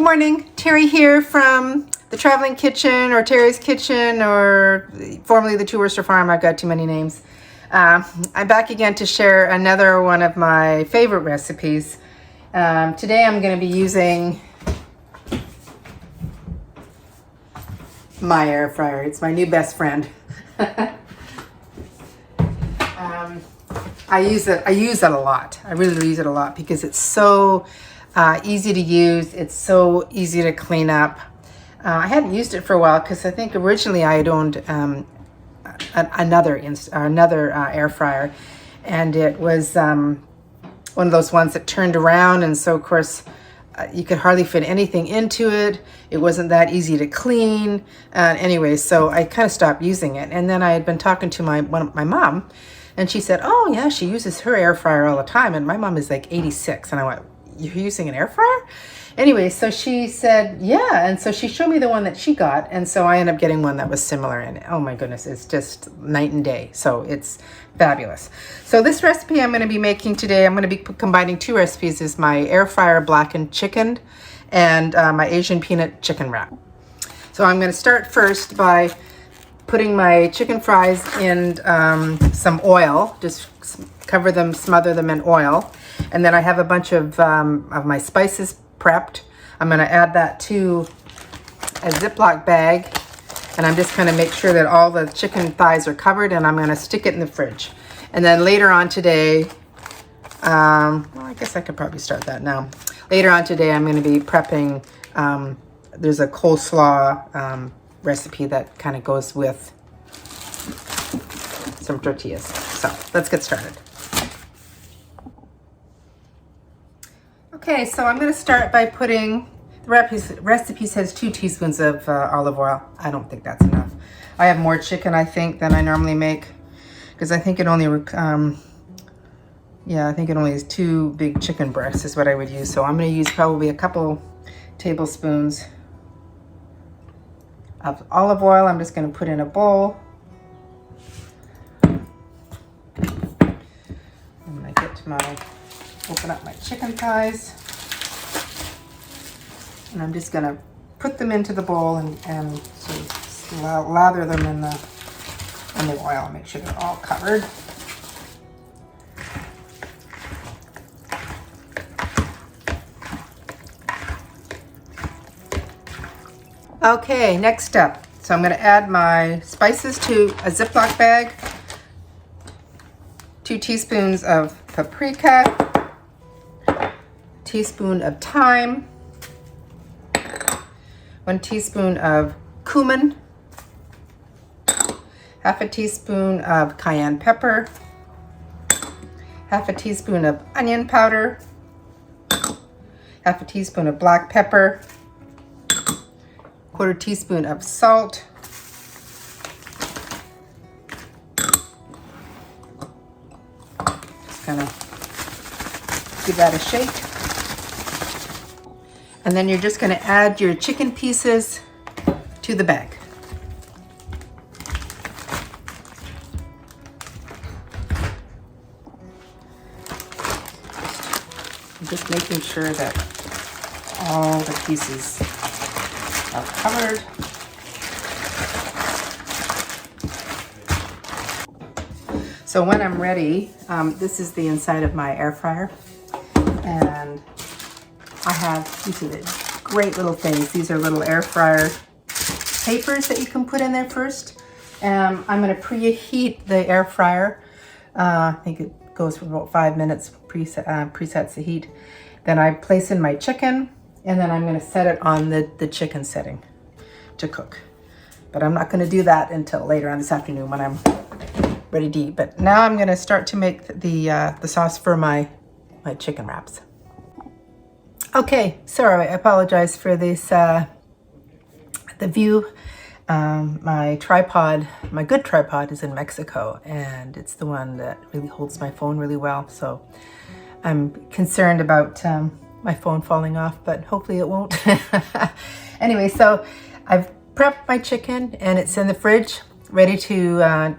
morning, Teri here from the Traveling Kitchen or Teri's Kitchen or formerly the Two Worcester Farm. I've got too many names. I'm back again to share another one of my favorite recipes. Today I'm going to be using my air fryer. It's my new best friend. I use it a lot. I really use it a lot because it's so easy to use. It's so easy to clean up. I hadn't used it for a while because I think originally I had owned another air fryer, and it was one of those ones that turned around, and so of course you could hardly fit anything into it. It wasn't that easy to clean. Anyway, so I kind of stopped using it, and then I had been talking to my mom, and she said, "Oh yeah, she uses her air fryer all the time." And my mom is like 86, and I went, "You're using an air fryer?" Anyway, so she said, yeah. And so she showed me the one that she got. And so I ended up getting one that was similar. And oh my goodness, it's just night and day. So it's fabulous. So this recipe I'm going to be making today, I'm going to be combining two recipes, is my air fryer blackened chicken and my Asian peanut chicken wrap. So I'm going to start first by putting my chicken fries in some oil. Just cover them, smother them in oil. And then I have a bunch of my spices prepped. I'm going to add that to a Ziploc bag, and I'm just going to make sure that all the chicken thighs are covered, and I'm going to stick it in the fridge. And then later on today, well, I guess I could probably start that now. Later on today, I'm going to be prepping, there's a coleslaw recipe that kind of goes with some tortillas. So let's get started. Okay, so I'm going to start by putting, the recipe says 2 teaspoons of olive oil. I don't think that's enough. I have more chicken, I think, than I normally make, because I think it only, I think it only is 2 big chicken breasts is what I would use. So I'm going to use probably a couple tablespoons of olive oil. I'm just going to put in a bowl. I'm going to get to open up my chicken thighs, and I'm just going to put them into the bowl and sort of lather them in the oil. Make sure they're all covered. Okay, next up. So I'm going to add my spices to a Ziploc bag. 2 teaspoons of paprika, teaspoon of thyme, 1 teaspoon of cumin, half a teaspoon of cayenne pepper, half a teaspoon of onion powder, half a teaspoon of black pepper, 1/4 teaspoon of salt, just kind of give that a shake. And then you're just going to add your chicken pieces to the bag. I'm just making sure that all the pieces are covered. So when I'm ready, this is the inside of my air fryer. And I have, these are the great little things. These are little air fryer papers that you can put in there first. I'm going to preheat the air fryer. I think it goes for about 5 minutes, presets the heat. Then I place in my chicken, and then I'm going to set it on the chicken setting to cook. But I'm not going to do that until later on this afternoon when I'm ready to eat. But now I'm going to start to make the sauce for my chicken wraps. Okay, sorry, I apologize for this, the view. My tripod, my good tripod, is in Mexico, and it's the one that really holds my phone really well. So I'm concerned about my phone falling off, but hopefully it won't. Anyway, so I've prepped my chicken, and it's in the fridge, ready to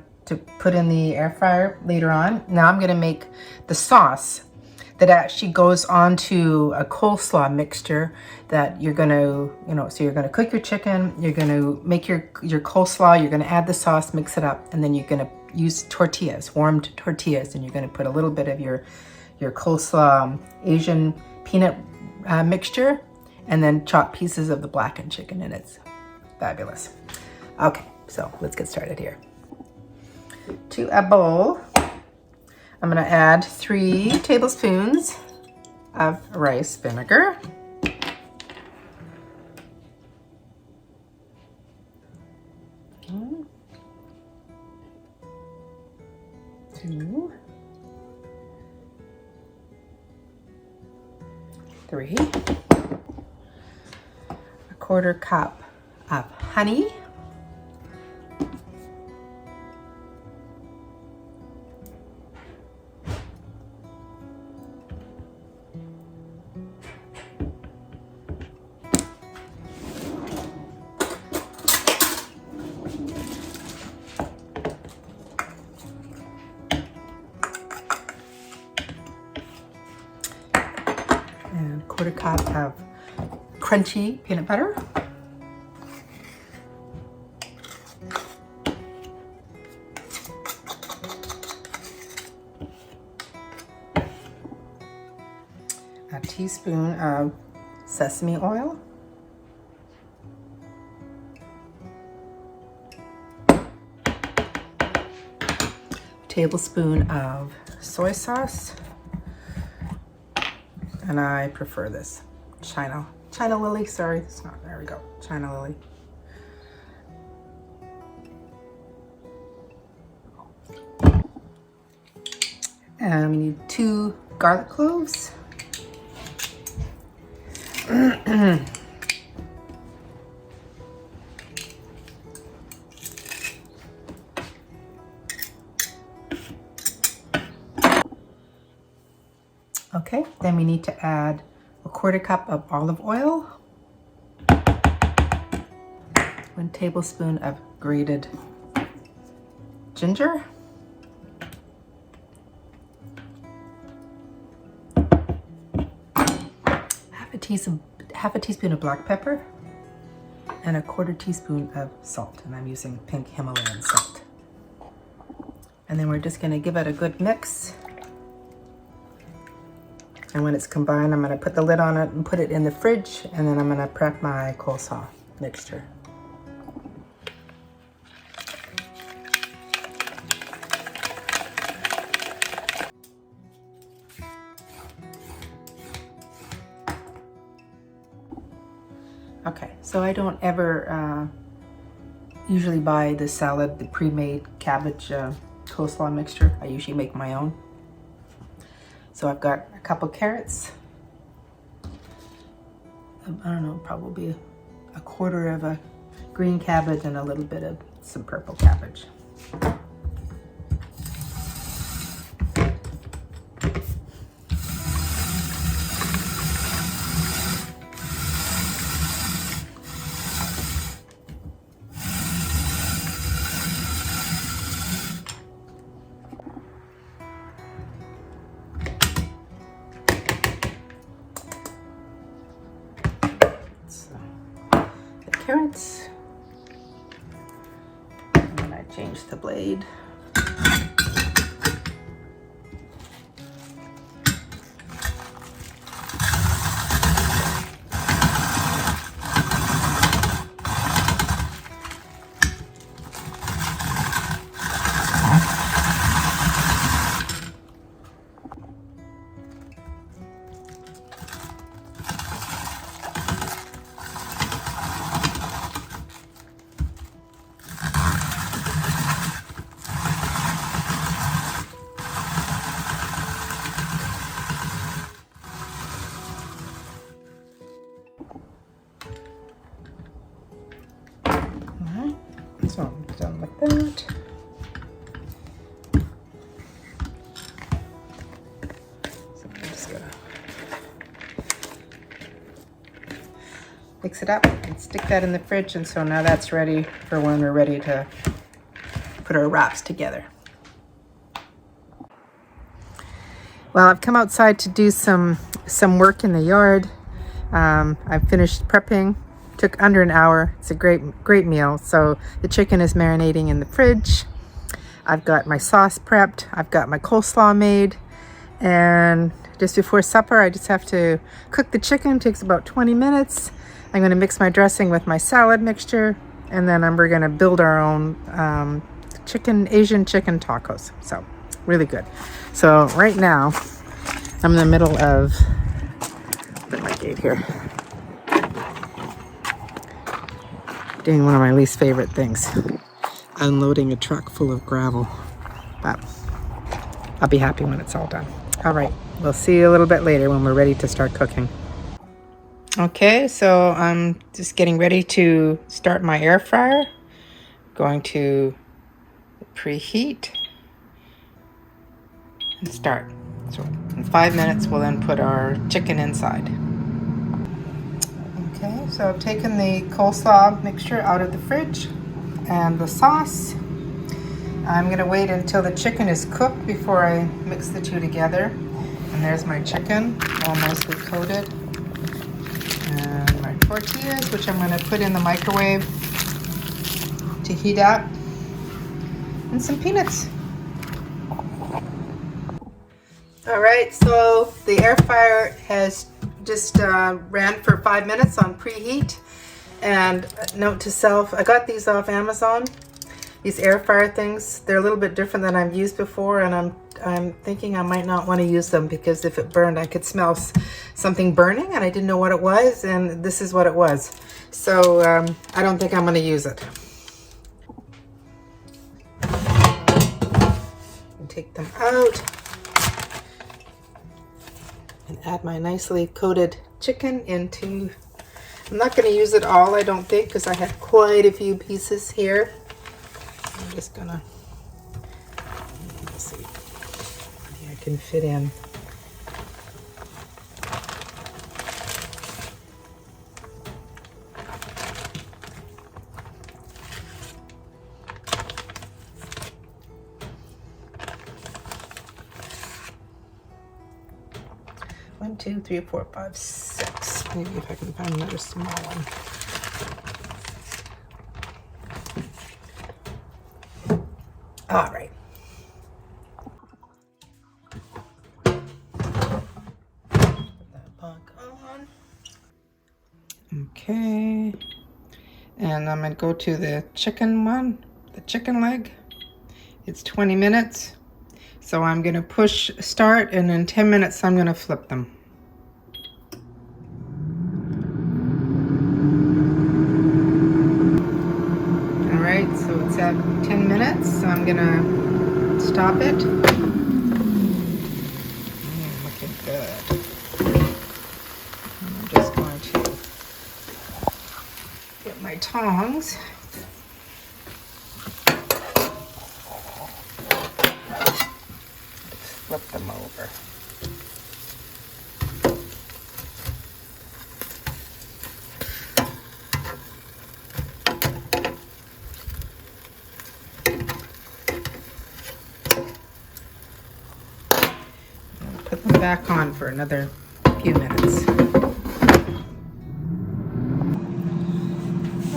put in the air fryer later on. Now I'm going to make the sauce. that actually goes onto a coleslaw mixture that you're going to, so you're going to cook your chicken, you're going to make your coleslaw, you're going to add the sauce, mix it up, and then you're going to use tortillas, warmed tortillas, and you're going to put a little bit of your coleslaw Asian peanut mixture, and then chop pieces of the blackened chicken, and it's fabulous. Okay, so let's get started here. To a bowl, I'm going to add 3 tablespoons of rice vinegar. 2, 3, 1/4 cup of honey, 1/4 cup of crunchy peanut butter, a teaspoon of sesame oil, tablespoon of soy sauce, and I prefer this China lily, sorry, it's not, there we go, China lily. And we need 2 garlic cloves. Okay, then we need to add 1/4 cup of olive oil, 1 tablespoon of grated ginger, half a teaspoon of black pepper, and 1/4 teaspoon of salt, and I'm using pink Himalayan salt. And then we're just going to give it a good mix. And when it's combined, I'm going to put the lid on it and put it in the fridge, and then I'm going to prep my coleslaw mixture. Okay, so I don't ever usually buy the salad, the pre-made cabbage coleslaw mixture. I usually make my own. So I've got a couple carrots, I don't know, probably 1/4 of a green cabbage and a little bit of some purple cabbage. Carrots, and then I change the blade. So I'm done with that. So I'm just gonna mix it up and stick that in the fridge, and so now that's ready for when we're ready to put our wraps together. Well, I've come outside to do some work in the yard. I've finished prepping. Took under an hour. It's a great meal. So the chicken is marinating in the fridge. I've got my sauce prepped. I've got my coleslaw made. And just before supper, I just have to cook the chicken. It takes about 20 minutes. I'm going to mix my dressing with my salad mixture. And then we're going to build our own Asian chicken tacos. So really good. So right now, I'm in the middle of, put my gate here, doing one of my least favorite things, unloading a truck full of gravel. But I'll be happy when it's all done. All right, we'll see you a little bit later when we're ready to start cooking. Okay, so I'm just getting ready to start my air fryer. Going to preheat and start. So in 5 minutes, we'll then put our chicken inside. Okay, so I've taken the coleslaw mixture out of the fridge and the sauce. I'm going to wait until the chicken is cooked before I mix the two together. And there's my chicken, all nicely coated. And my tortillas, which I'm going to put in the microwave to heat up. And some peanuts. All right, so the air fryer has just ran for 5 minutes on preheat. And note to self, I got these off Amazon. These air fryer things, they're a little bit different than I've used before, and I'm thinking I might not want to use them because if it burned, I could smell something burning, and I didn't know what it was, and this is what it was. So I don't think I'm going to use it. Take them out and add my nicely coated chicken into. I'm not going to use it all, I don't think, because I have quite a few pieces here. I'm just gonna, let's see, maybe I can fit in. One, two, three, four, five, six. Maybe if I can find another small one. All right. Put that back on. Okay. And I'm going to go to the chicken one, the chicken leg. It's 20 minutes. So I'm going to push start, and in 10 minutes I'm going to flip them. All right, so it's at 10 minutes, so I'm going to stop it. Looking good. And I'm just going to get my tongs. Flip them over. And put them back on for another few minutes.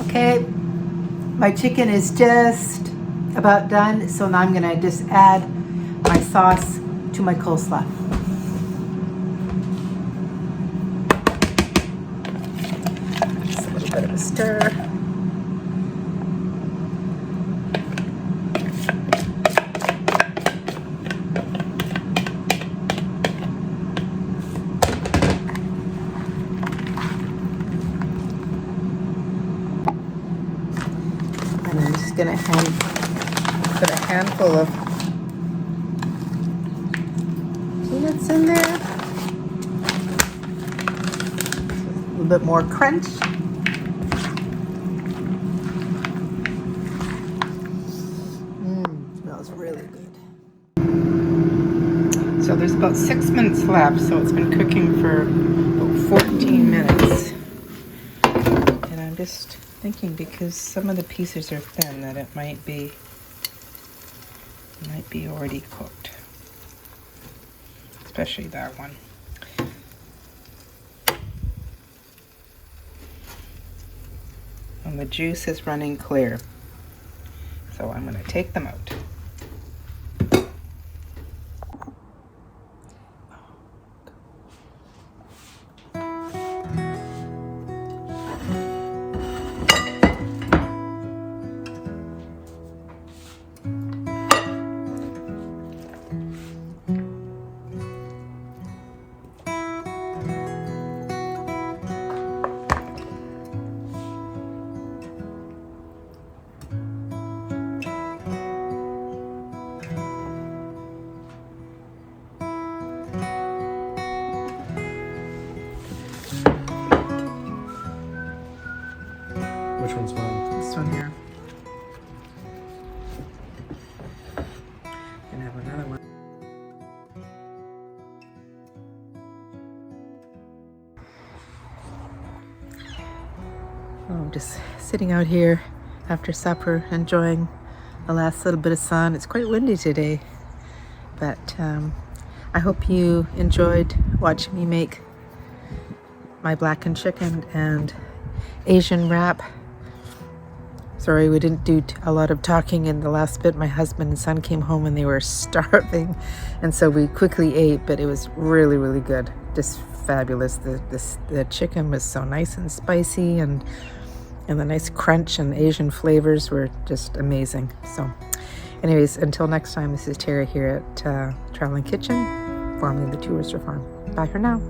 Okay, my chicken is just about done, so now I'm gonna just add my sauce to my coleslaw. Just a little bit of a stir. And I'm just gonna put a handful of peanuts in there. A little bit more crunch. Smells really good. So there's about 6 minutes left, so it's been cooking for about 14 minutes. And I'm just thinking, because some of the pieces are thin, that it might be already cooked. especially that one. And the juice is running clear. So I'm going to take them out. Which one's mine? This one here. And have another one. Oh, I'm just sitting out here after supper, enjoying the last little bit of sun. It's quite windy today, but I hope you enjoyed watching me make my blackened chicken and Asian wrap. Sorry, we didn't do a lot of talking in the last bit. My husband and son came home and they were starving, and so we quickly ate, but it was really, really good. Just fabulous. The chicken was so nice and spicy, and the nice crunch and Asian flavors were just amazing. So anyways, until next time, this is Teri here at Traveling Kitchen, formerly the Tourister Farm. Bye for now.